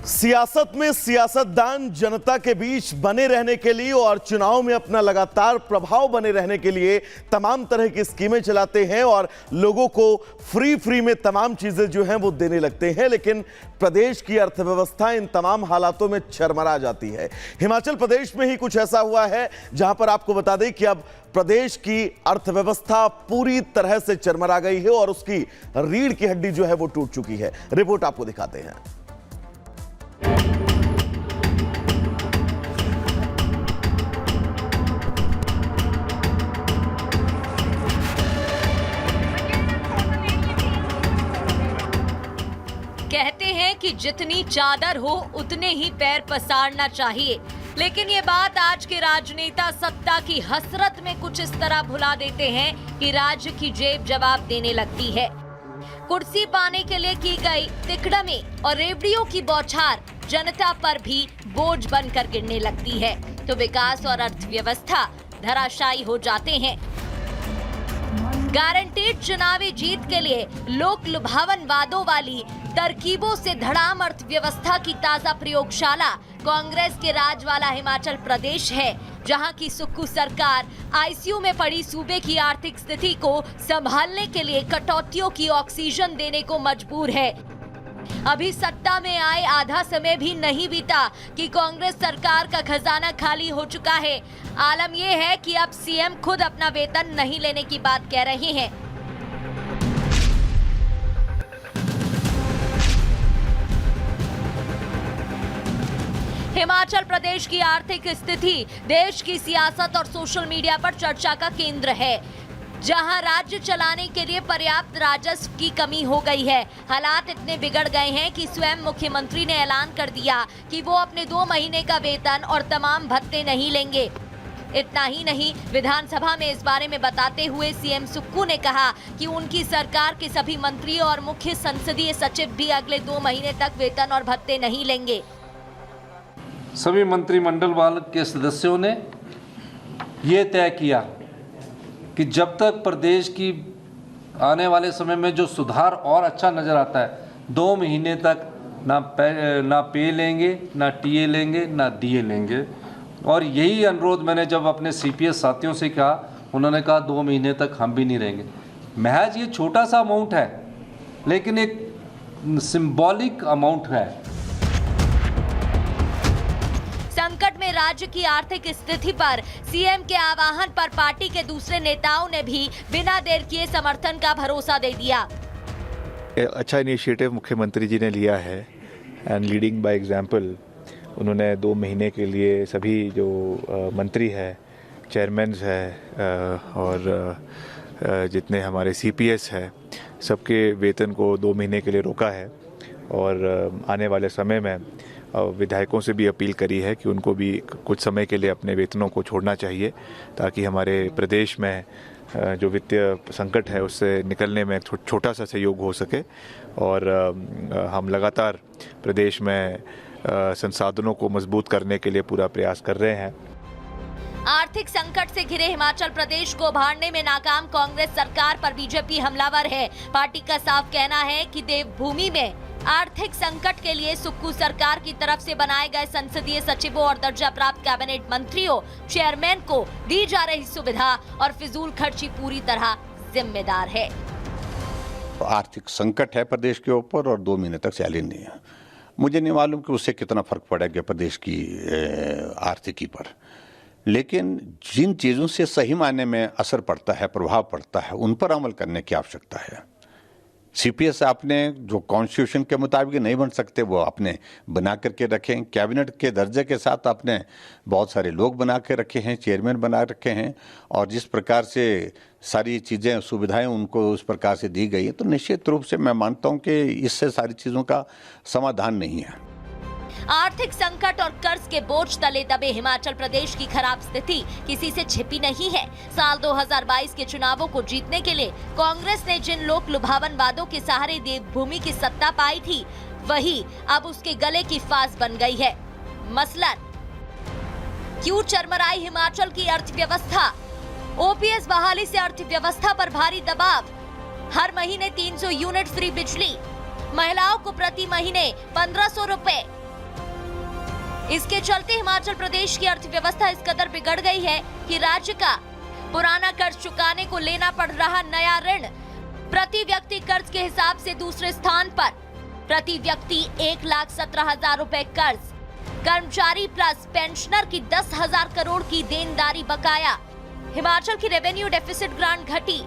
सियासत में सियासतदान जनता के बीच बने रहने के लिए और चुनाव में अपना लगातार प्रभाव बने रहने के लिए तमाम तरह की स्कीमें चलाते हैं और लोगों को फ्री में तमाम चीजें जो हैं वो देने लगते हैं। लेकिन प्रदेश की अर्थव्यवस्था इन तमाम हालातों में चरमरा जाती है। हिमाचल प्रदेश में ही कुछ ऐसा हुआ है जहां पर आपको बता दें कि अब प्रदेश की अर्थव्यवस्था पूरी तरह से चरमरा गई है और उसकी रीढ़ की हड्डी जो है वो टूट चुकी है। रिपोर्ट आपको दिखाते हैं। कहते हैं कि जितनी चादर हो उतने ही पैर पसारना चाहिए, लेकिन ये बात आज के राजनेता सत्ता की हसरत में कुछ इस तरह भुला देते हैं कि राज्य की जेब जवाब देने लगती है। कुर्सी पाने के लिए की गई तिकड़मी और रेवड़ियों की बौछार जनता पर भी बोझ बनकर गिरने लगती है, तो विकास और अर्थव्यवस्था धराशायी हो जाते हैं। गारंटीड चुनावी जीत के लिए लोक लुभावन वादों वाली तरकीबों से धड़ाम अर्थव्यवस्था की ताजा प्रयोगशाला कांग्रेस के राज वाला हिमाचल प्रदेश है, जहां की सुक्खू सरकार आईसीयू में पड़ी सूबे की आर्थिक स्थिति को संभालने के लिए कटौतियों की ऑक्सीजन देने को मजबूर है। अभी सत्ता में आए आधा समय भी नहीं बीता कि कांग्रेस सरकार का खजाना खाली हो चुका है। आलम यह है कि अब सीएम खुद अपना वेतन नहीं लेने की बात कह रहे हैं। हिमाचल प्रदेश की आर्थिक स्थिति देश की सियासत और सोशल मीडिया पर चर्चा का केंद्र है, जहां राज्य चलाने के लिए पर्याप्त राजस्व की कमी हो गई है। हालात इतने बिगड़ गए हैं कि स्वयं मुख्यमंत्री ने ऐलान कर दिया कि वो अपने 2 महीने का वेतन और तमाम भत्ते नहीं लेंगे। इतना ही नहीं, विधानसभा में इस बारे में बताते हुए सीएम सुक्खू ने कहा कि उनकी सरकार के सभी मंत्री और मुख्य संसदीय सचिव भी अगले 2 महीने तक वेतन और भत्ते नहीं लेंगे। सभी मंत्रिमंडल वाले के सदस्यों ने ये तय किया कि जब तक प्रदेश की आने वाले समय में जो सुधार और अच्छा नज़र आता है, 2 महीने तक ना पे लेंगे, ना टीए लेंगे, ना डीए लेंगे। और यही अनुरोध मैंने जब अपने सीपीएस साथियों से कहा, उन्होंने कहा 2 महीने तक हम भी नहीं रहेंगे। महज ये छोटा सा अमाउंट है, लेकिन एक सिंबॉलिक अमाउंट है। संकट में राज्य की आर्थिक स्थिति पर सीएम के आह्वान पर पार्टी के दूसरे नेताओं ने भी बिना देर किए समर्थन का भरोसा दे दिया। अच्छा इनिशिएटिव मुख्यमंत्री जी ने लिया है एंड लीडिंग बाय एग्जांपल। उन्होंने 2 महीने के लिए सभी जो मंत्री है, चेयरमैन्स है और जितने हमारे सीपीएस है, सबके वेतन को 2 महीने के लिए रोका है। और आने वाले समय में विधायकों से भी अपील करी है कि उनको भी कुछ समय के लिए अपने वेतनों को छोड़ना चाहिए, ताकि हमारे प्रदेश में जो वित्तीय संकट है उससे निकलने में छोटा सा सहयोग हो सके। और हम लगातार प्रदेश में संसाधनों को मजबूत करने के लिए पूरा प्रयास कर रहे हैं। आर्थिक संकट से घिरे हिमाचल प्रदेश को उभारने में नाकाम कांग्रेस सरकार पर बीजेपी हमलावर है। पार्टी का साफ कहना है कि देवभूमि में आर्थिक संकट के लिए सुक्खू सरकार की तरफ से बनाए गए संसदीय सचिवों और दर्जा प्राप्त कैबिनेट मंत्रियों, चेयरमैन को दी जा रही सुविधा और फिजूल खर्ची पूरी तरह जिम्मेदार है। आर्थिक संकट है प्रदेश के ऊपर और 2 महीने तक सैलरी नहीं है। मुझे नहीं मालूम कि उससे कितना फर्क पड़ेगा प्रदेश की आर्थिकी पर, लेकिन जिन चीज़ों से सही मायने में असर पड़ता है, प्रभाव पड़ता है, उन पर अमल करने की आवश्यकता है। सीपीएस आपने जो कॉन्स्टिट्यूशन के मुताबिक नहीं बन सकते वो आपने बना करके रखें। कैबिनेट के दर्जे के साथ आपने बहुत सारे लोग बना के रखे हैं, चेयरमैन बना रखे हैं, और जिस प्रकार से सारी चीज़ें सुविधाएं उनको उस प्रकार से दी गई है, तो निश्चित रूप से मैं मानता हूं कि इससे सारी चीज़ों का समाधान नहीं है। आर्थिक संकट और कर्ज के बोझ तले दबे हिमाचल प्रदेश की खराब स्थिति किसी से छिपी नहीं है। साल 2022 के चुनावों को जीतने के लिए कांग्रेस ने जिन लोक लुभावन वादों के सहारे देवभूमि की सत्ता पाई थी, वही अब उसके गले की फांस बन गई है। मसलन क्यों चरमराई हिमाचल की अर्थव्यवस्था? ओपीएस बहाली से अर्थव्यवस्था पर भारी दबाव। हर महीने 300 यूनिट फ्री बिजली, महिलाओं को प्रति महीने 1500 रुपए, इसके चलते हिमाचल प्रदेश की अर्थव्यवस्था इस कदर बिगड़ गई है कि राज्य का पुराना कर्ज चुकाने को लेना पड़ रहा नया ऋण प्रति व्यक्ति कर्ज के हिसाब से दूसरे स्थान पर, प्रति व्यक्ति 1,17,000 रुपए कर्ज, कर्मचारी प्लस पेंशनर की 10,000 करोड़ की देनदारी बकाया, हिमाचल की रेवेन्यू डेफिसिट ग्रांट घटी,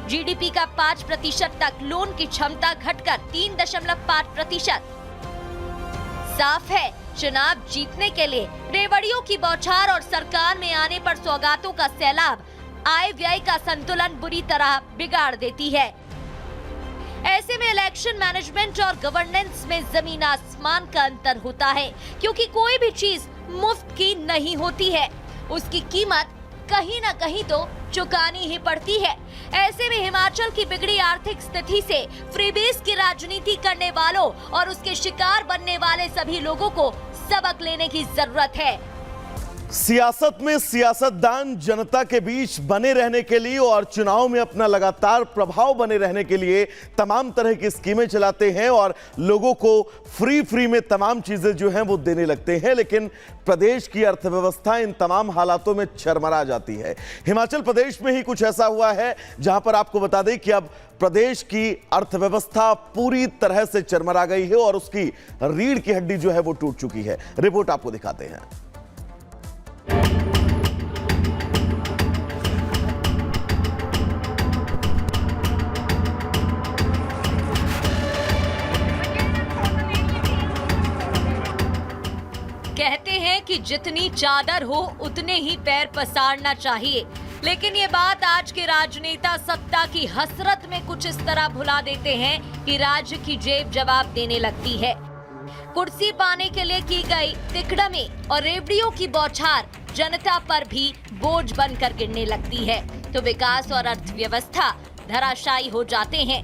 जीडीपी का 5% तक लोन की क्षमता घटकर 3.5%। साफ है, चुनाव जीतने के लिए रेवड़ियों की बौछार और सरकार में आने पर सौगातों का सैलाब आय व्यय का संतुलन बुरी तरह बिगाड़ देती है। ऐसे में इलेक्शन मैनेजमेंट और गवर्नेंस में जमीन आसमान का अंतर होता है, क्योंकि कोई भी चीज मुफ्त की नहीं होती है, उसकी कीमत कहीं न कहीं तो चुकानी ही पड़ती है। ऐसे में हिमाचल की बिगड़ी आर्थिक स्थिति से फ्रीबीज की राजनीति करने वालों और उसके शिकार बनने वाले सभी लोगों को सबक लेने की जरूरत है। सियासत में सियासतदान जनता के बीच बने रहने के लिए और चुनाव में अपना लगातार प्रभाव बने रहने के लिए तमाम तरह की स्कीमें चलाते हैं और लोगों को फ्री में तमाम चीजें जो हैं वो देने लगते हैं, लेकिन प्रदेश की अर्थव्यवस्था इन तमाम हालातों में चरमरा जाती है। हिमाचल प्रदेश में ही कुछ ऐसा हुआ है जहां पर आपको बता दें कि अब प्रदेश की अर्थव्यवस्था पूरी तरह से चरमरा गई है और उसकी रीढ़ की हड्डी जो है वो टूट चुकी है। रिपोर्ट आपको दिखाते हैं। कहते हैं कि जितनी चादर हो उतने ही पैर पसारना चाहिए, लेकिन ये बात आज के राजनेता सत्ता की हसरत में कुछ इस तरह भुला देते हैं कि राज्य की जेब जवाब देने लगती है। कुर्सी पाने के लिए की गई तिकड़मी और रेवड़ियों की बौछार जनता पर भी बोझ बनकर गिरने लगती है, तो विकास और अर्थव्यवस्था धराशायी हो जाते हैं।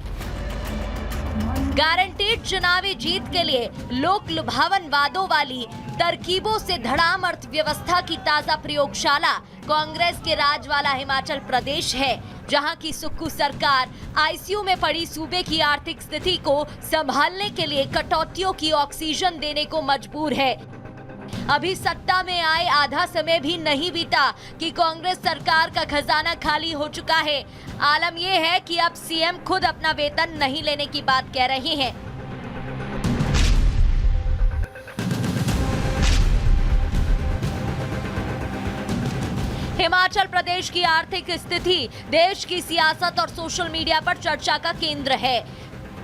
गारंटीड चुनावी जीत के लिए लोक लुभावन वादों वाली तरकीबों से धड़ाम अर्थव्यवस्था की ताजा प्रयोगशाला कांग्रेस के राज वाला हिमाचल प्रदेश है, जहां की सुक्खू सरकार आईसीयू में पड़ी सूबे की आर्थिक स्थिति को संभालने के लिए कटौतियों की ऑक्सीजन देने को मजबूर है। अभी सत्ता में आए आधा समय भी नहीं बीता कि कांग्रेस सरकार का खजाना खाली हो चुका है। आलम यह है कि अब सीएम खुद अपना वेतन नहीं लेने की बात कह रहे हैं। हिमाचल प्रदेश की आर्थिक स्थिति देश की सियासत और सोशल मीडिया पर चर्चा का केंद्र है,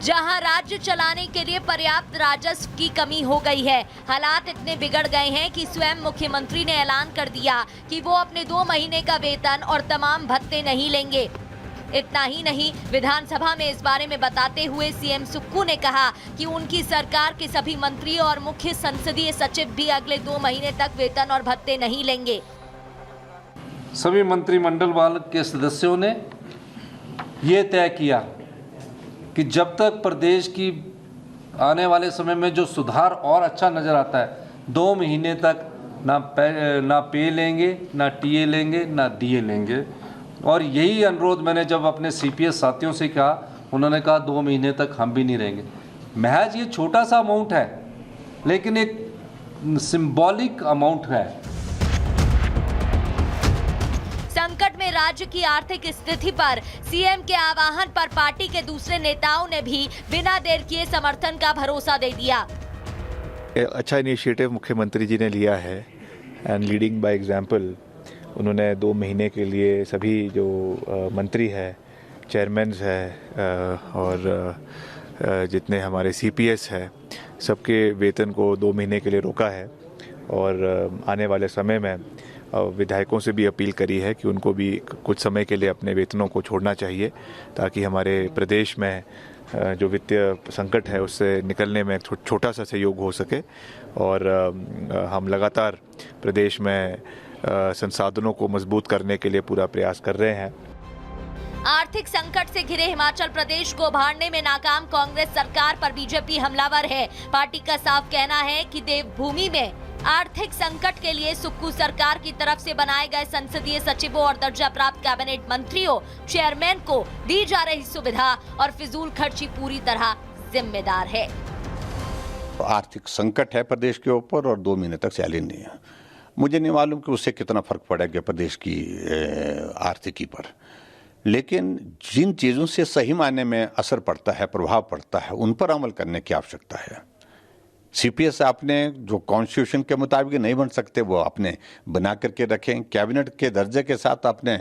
जहां राज्य चलाने के लिए पर्याप्त राजस्व की कमी हो गई है। हालात इतने बिगड़ गए हैं कि स्वयं मुख्यमंत्री ने ऐलान कर दिया कि वो अपने 2 महीने का वेतन और तमाम भत्ते नहीं लेंगे। इतना ही नहीं, विधानसभा में इस बारे में बताते हुए सीएम सुक्खू ने कहा कि उनकी सरकार के सभी मंत्री और मुख्य संसदीय सचिव भी अगले 2 महीने तक वेतन और भत्ते नहीं लेंगे। सभी मंत्रिमंडल वाले के सदस्यों ने ये तय किया कि जब तक प्रदेश की आने वाले समय में जो सुधार और अच्छा नज़र आता है, 2 महीने तक ना पे लेंगे, ना टीए लेंगे, ना डीए लेंगे। और यही अनुरोध मैंने जब अपने सीपीएस साथियों से कहा, उन्होंने कहा 2 महीने तक हम भी नहीं रहेंगे। महज ये छोटा सा अमाउंट है, लेकिन एक सिंबॉलिक अमाउंट है। संकट में राज्य की आर्थिक स्थिति पर सीएम के आह्वान पर पार्टी के दूसरे नेताओं ने भी बिना देर किए समर्थन का भरोसा दे दिया। अच्छा इनिशिएटिव मुख्यमंत्री जी ने लिया है एंड लीडिंग बाय एग्जांपल। उन्होंने 2 महीने के लिए सभी जो मंत्री है, चेयरमैन्स है और जितने हमारे सीपीएस है, सबके वेतन को 2 महीने के लिए रोका है और आने वाले समय में विधायकों से भी अपील करी है कि उनको भी कुछ समय के लिए अपने वेतनों को छोड़ना चाहिए, ताकि हमारे प्रदेश में जो वित्तीय संकट है उससे निकलने में छोटा सा सहयोग हो सके और हम लगातार प्रदेश में संसाधनों को मजबूत करने के लिए पूरा प्रयास कर रहे हैं। आर्थिक संकट से घिरे हिमाचल प्रदेश को उभारने में नाकाम कांग्रेस सरकार पर बीजेपी हमलावर है। पार्टी का साफ कहना है कि देवभूमि में आर्थिक संकट के लिए सुक्खू सरकार की तरफ से बनाए गए संसदीय सचिवों और दर्जा प्राप्त कैबिनेट मंत्रियों, चेयरमैन को दी जा रही सुविधा और फिजूल खर्ची पूरी तरह जिम्मेदार है। आर्थिक संकट है प्रदेश के ऊपर और 2 महीने तक सैलरी नहीं है। मुझे नहीं मालूम कि उससे कितना फर्क पड़ेगा प्रदेश की आर्थिकी पर, लेकिन जिन चीज़ों से सही मायने में असर पड़ता है, प्रभाव पड़ता है, उन पर अमल करने की आवश्यकता है। सीपीएस आपने जो कॉन्स्टिट्यूशन के मुताबिक नहीं बन सकते वो आपने बना करके रखे हैं। कैबिनेट के दर्जे के साथ आपने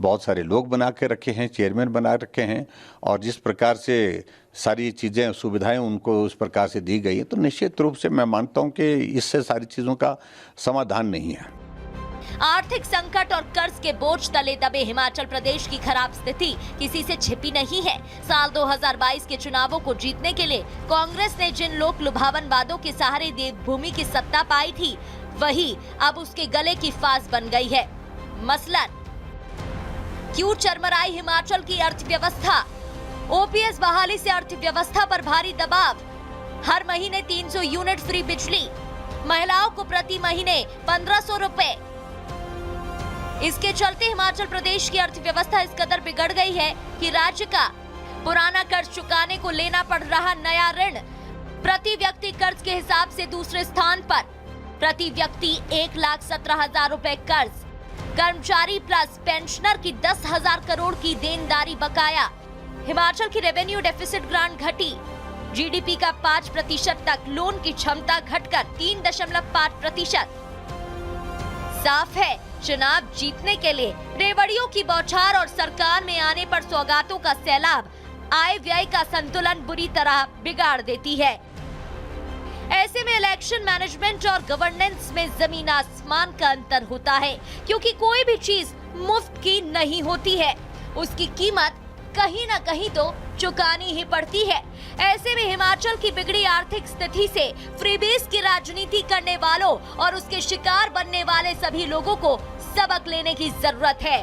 बहुत सारे लोग बना के रखे हैं, चेयरमैन बना रखे हैं, और जिस प्रकार से सारी चीज़ें सुविधाएं उनको उस प्रकार से दी गई है, तो निश्चित रूप से मैं मानता हूं कि इससे सारी चीज़ों का समाधान नहीं है। आर्थिक संकट और कर्ज के बोझ तले दबे हिमाचल प्रदेश की खराब स्थिति किसी से छिपी नहीं है। साल 2022 के चुनावों को जीतने के लिए कांग्रेस ने जिन लोक लुभावन वादों के सहारे देवभूमि की सत्ता पाई थी, वही अब उसके गले की फांस बन गई है। मसलन क्यों चरमराई हिमाचल की अर्थव्यवस्था? ओपीएस बहाली से अर्थव्यवस्था पर भारी दबाव। हर महीने 300 यूनिट फ्री बिजली, महिलाओं को प्रति महीने 1500 रुपए। इसके चलते हिमाचल प्रदेश की अर्थव्यवस्था इस कदर बिगड़ गई है कि राज्य का पुराना कर्ज चुकाने को लेना पड़ रहा नया ऋण प्रति व्यक्ति कर्ज के हिसाब से दूसरे स्थान पर। प्रति व्यक्ति 1,17,000 रुपए कर्ज, कर्मचारी प्लस पेंशनर की 10,000 करोड़ की देनदारी बकाया। हिमाचल की रेवेन्यू डेफिसिट ग्रांट घटी, जीडीपी का 5% तक, लोन की क्षमता घटकर 3.5%। साफ है, चुनाव जीतने के लिए रेवड़ियों की बौछार और सरकार में आने पर सौगातों का सैलाब आय व्यय का संतुलन बुरी तरह बिगाड़ देती है। ऐसे में इलेक्शन मैनेजमेंट और गवर्नेंस में जमीन आसमान का अंतर होता है, क्योंकि कोई भी चीज मुफ्त की नहीं होती है, उसकी कीमत कहीं ना कहीं तो चुकानी ही पड़ती है। ऐसे में हिमाचल की बिगड़ी आर्थिक स्थिति से फ्रीबीज की राजनीति करने वालों और उसके शिकार बनने वाले सभी लोगों को सबक लेने की जरूरत है।